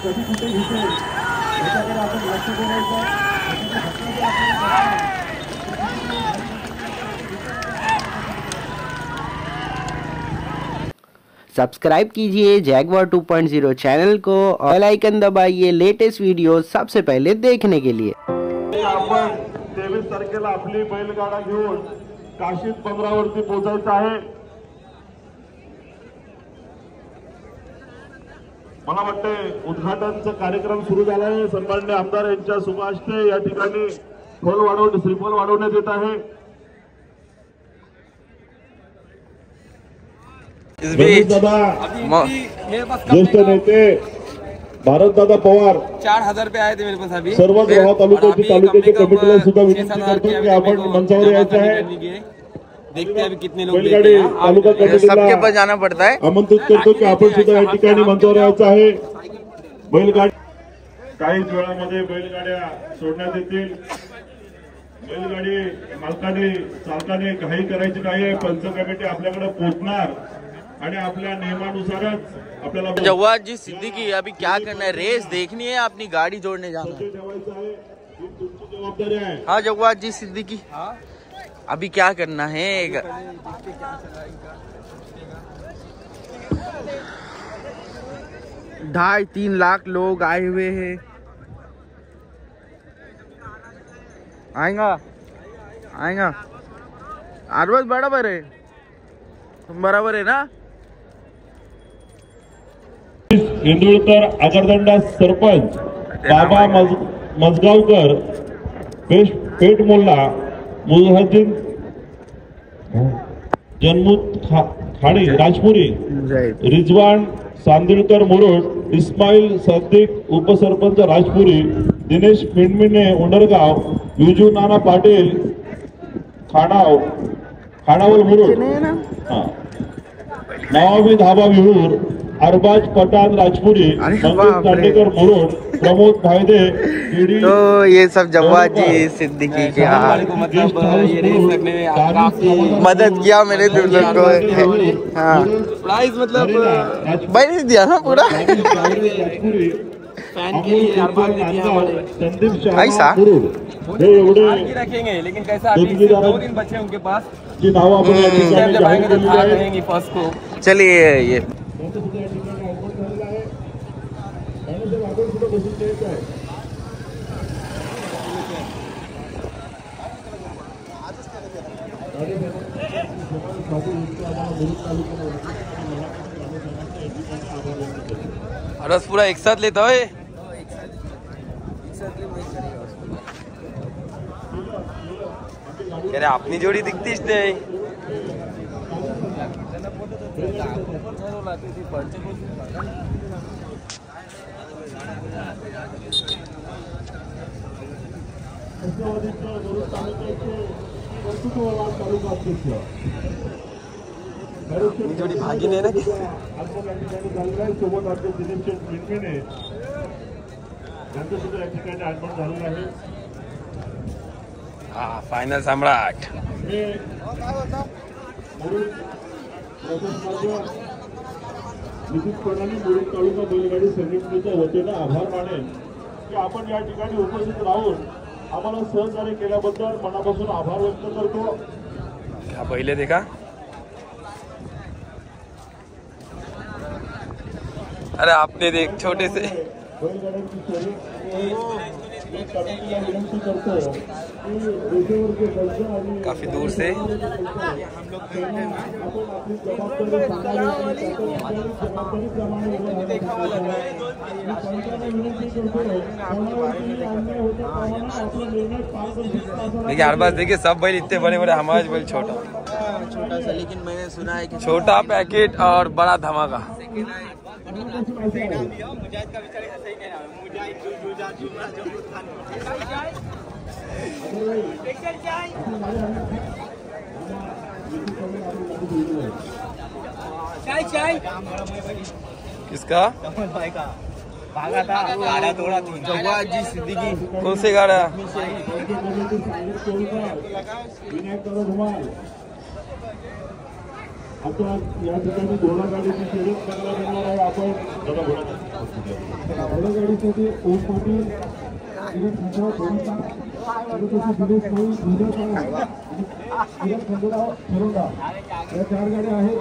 कधी कुठे घेते याच्याकडे आपण लक्ष द्यायचं. सब्सक्राइब कीजिए जैगवार 2.0 चैनल को और बेल आइकन दबाइए लेटेस्ट वीडियो सबसे पहले देखने के लिए. आपण 23 तारखेला आपली बैलगाडा घेऊन काशीद बंदरावरती पोहोचायचं आहे. मला वाटतंय उद्घाटनचा कार्यक्रम सुरू झाला आहे. सन्माननीय आमदार यांच्या शुभाहस्ते या ठिकाणी श्रीफळ वाढवण्यात येत आहे. ज्येष्ठ नेते भारतदादा पवार 4000 रुपये आए थे मेरे पास अभी. सर्व ग्राम तालुक्याची कमिटीला सुद्धा विनंती करतो की आपण मंचावर यायचं आहे. देखते हैं अभी कितने लोग बैलगाडी तालुका कमिटीला सबके पास जाना पड़ता है. आमंत्रित करतो की आपण सुद्धा या ठिकाणी मंचावर यायचं आहे. बैलगाडी काहीच वेळामध्ये बैलगाड्या सोडण्यात येतील. बैलगाडी मालकाने चालकाने घाई करायची नाही आहे. पंच कमिटी आपल्याकडे पोहोचणार आणि आपल्या नियमानुसारच आपल्याला जवाद जी सिद्दीकी अभी क्या करना है? रेस देखनी है, अपनी गाड़ी जोड़ने जाना है. जवाबदारी आहे. हाँ जवाद जी सिद्दीकी अभी क्या करना है? 2.5-3 लाख लोग आए हुए हैं. आएगा आरवाज बराबर है, बराबर है ना. इंदुरकर आगरदंडा सरपंच बाबा मजगावकर, पेठ मोल्ला, मुजाहिद्दीन जन्मुत खाणी राजपुरी, रिजवान सांदिलकर मुरुड, इस्माईल सद्दीक उपसरपंच राजपुरी, दिनेश मिणमिणे उंडरगाव, युजू नाना पाटील खानावल मुरुड, नवाबी धाबा विहूर, अरबाज पठाण राजपुरी, मंगेश दांडेकर मुरुड, प्रमोद भाईदे. तो ये सब जवाद जी सिद्दीकी के मतलब ये रेस लगने में काफी मदद किया मेरे दोस्तों को. हाँ प्राइस मतलब भाई नहीं दिया ना पूरा फैन के लिए ऐसा रखेंगे. लेकिन कैसा अभी 2 दिन बचे उनके पास. फर्स्ट को चलिए ये रस पूरा एक साथ लेता है. अरे अपनी जोड़ी दिखतीच नाही. जोड़ी भागी नाही ना. सोबत आपले दिनेश मिणमिणे यांचं सुद्धा या ठिकाणी आगमन झालेलं आहे. हा फायनल सम्राट नितीश प्रणाली मुरुड तालुका बैलगाडी संघटनेच्या वतीनं आभार मानेन की आपण या ठिकाणी उपस्थित राहून आम्हाला सहकार्य केल्याबद्दल मनापासून आभार व्यक्त करतो. पहिले देखा अरे आपने देख छोटे से काफी दूर से देखिए हर बार देखिए सब बैल इतने बड़े बड़े, हमारे बैल छोटा सा. लेकिन मैंने सुना है कि छोटा पैकेट और बड़ा धमाका. किसका भागा था गाड़ा तोड़ा थी. जवाद जी सिद्दीकी. कौन से गाड़ा? आता या ठिकाणी घोडागाडीची शर्यत करायला जाणार आहे आपण. बैलगाडीसाठी ओम पाटील, किरण खंडेराव बोरीचा, दिनेश मोळी, विजय साळवे, किरण खंडेराव शिरोंडा या 4 गाड्या आहेत.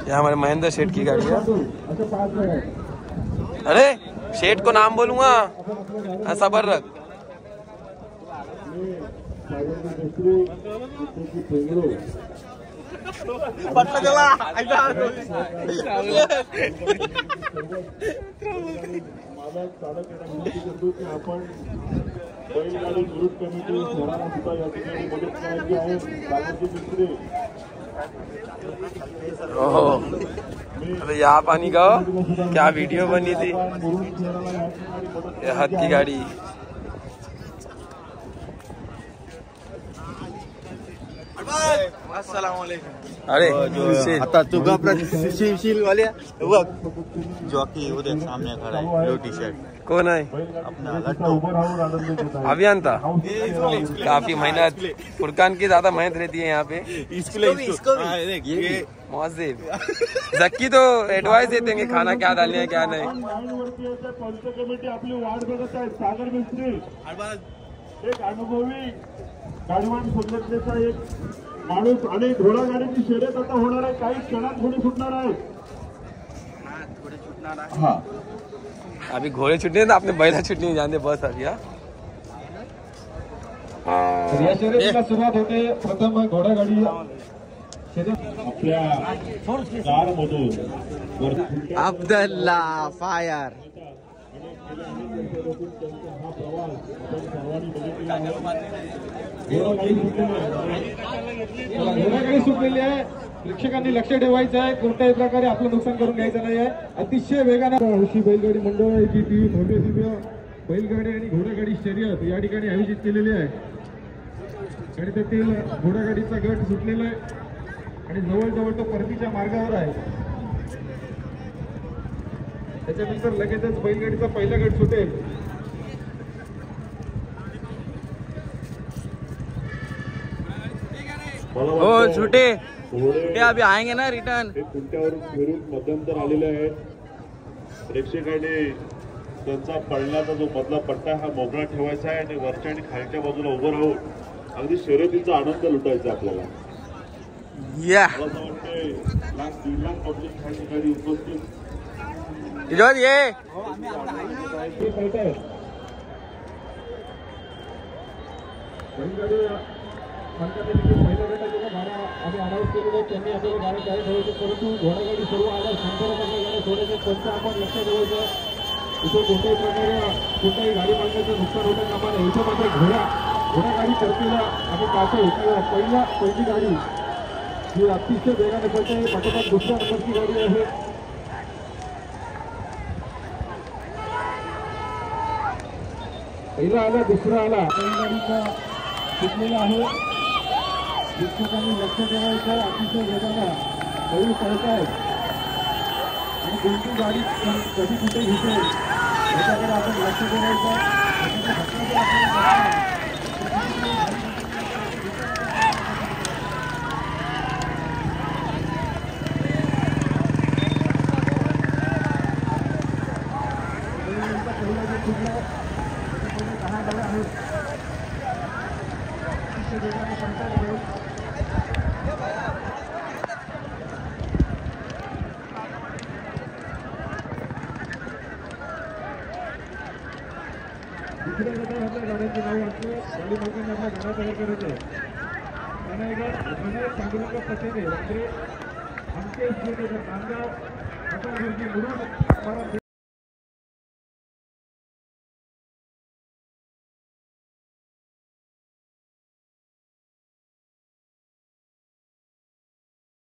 ये हमारे महेंद्र सेठ की गाड़ी है. अशा 5 गाड्या आहेत. अरे सेठ को नाम बोलूंगा, ऐसा बर रख. आपण बैलगाडी ग्रुप कमिटी शहराला सुद्धा या ठिकाणी मदत करायची आहे. दादाजी मिस्त्री अरे यहाँ पानी का क्या वीडियो बनी थी. ये हाथ की गाड़ी. अरे आता तू गप्र वाले जॉकी उधर सामने खड़ा है, ब्लू टी शर्ट. कौन है? अपना लट्टू. अभियान था. काफी मेहनत, फुरकान की ज्यादा मेहनत रहती है यहाँ पे. मौजिब जक्की तो एडवाइस देते हैं खाना क्या डालने है क्या नहीं. पंच कमिटी आपली वाट बघत आहे. सागर मिस्त्री एक अनुभवी गाडीवान संघटनेचा एक माणूस आणि घोडा गाडीची शर्यत आता होणार आहे. काही क्षणात घोडे सुटणार आहे. हा अभी घोड़े छुटने ना, आपने बैला छुटने जाने बस अभी. या शर्यतीला सुरुवात होते. प्रथम घोडा गाडी आपल्या कारमधून अब्दुल्ला फायर. घोडागाडी सुटलेली आहे. प्रेक्षकांनी लक्ष ठेवायचं आहे. कोणत्याही प्रकारे आपलं नुकसान करून घ्यायचं नाही आहे. अतिशय वेगानं हौशी बैलगाडी मंडळ याची ती भव्य दिव्य बैलगाडी आणि घोडागाडी शर्यत या ठिकाणी आयोजित केलेली आहे. आणि त्यातील घोडागाडीचा गट सुटलेला आहे आणि जवळजवळ तो परतीच्या मार्गावर आहे. त्याच्यानंतर लगेचच बैलगाडीचा पहिला गट सुटेल. हो छुटे अभी आएंगे ना रिटर्न. खुंट्यावरून फिरून मध्यंतर आलेले आहेत. प्रेक्षकांनी त्यांचा पळण्याचा जो मधला पट्टा हा मोकळा ठेवायचा आहे आणि वरच्या आणि खालच्या बाजूला उभं राहून अगदी शर्यतीचा आनंद लुटायचा आपल्याला. या मला वाटते 1.5 लाख पब्लिक ह्या ठिकाणी उपस्थित ये पहिल्या गटाच्या गाड्या आम्ही अनाऊन्स केलेल्या त्यांनी आपल्याला गाड्या तयार ठेवायचे. परंतु घोडागाडी सर्व आल्या शंकरच आपल्या गाड्या सोडायचे. त्यांचं आपण लक्ष ठेवायचं. इथे कोणत्याही प्रकारे कोणत्याही गाडी मालकाचं नुकसान होतं कामा नये. इथं मात्र घोडागाडी करतेला आम्ही पाहतो की पहिली गाडी ही अतिशय वेगाने पडते. पाठोपाठ दुसऱ्या नंबरची गाडी आहे. पहिला आला दुसरा आला. पहिली गाडीचा सुटलेला आहे. प्रेक्षकांनी लक्ष ठेवायचं. अतिशय वेगानं बैल पळतायत आणि कोणती गाडी कधी कुठे घेते याच्याकडे आपण लक्ष ठेवायचं. दुसऱ्या गटात आपल्या गाड्यांची नाव वाचलं. गाडी मालकांनी आपल्या गाड्या तयार करायचं. पांडुरंग पटेने अंकेश नांदगाव मुरुड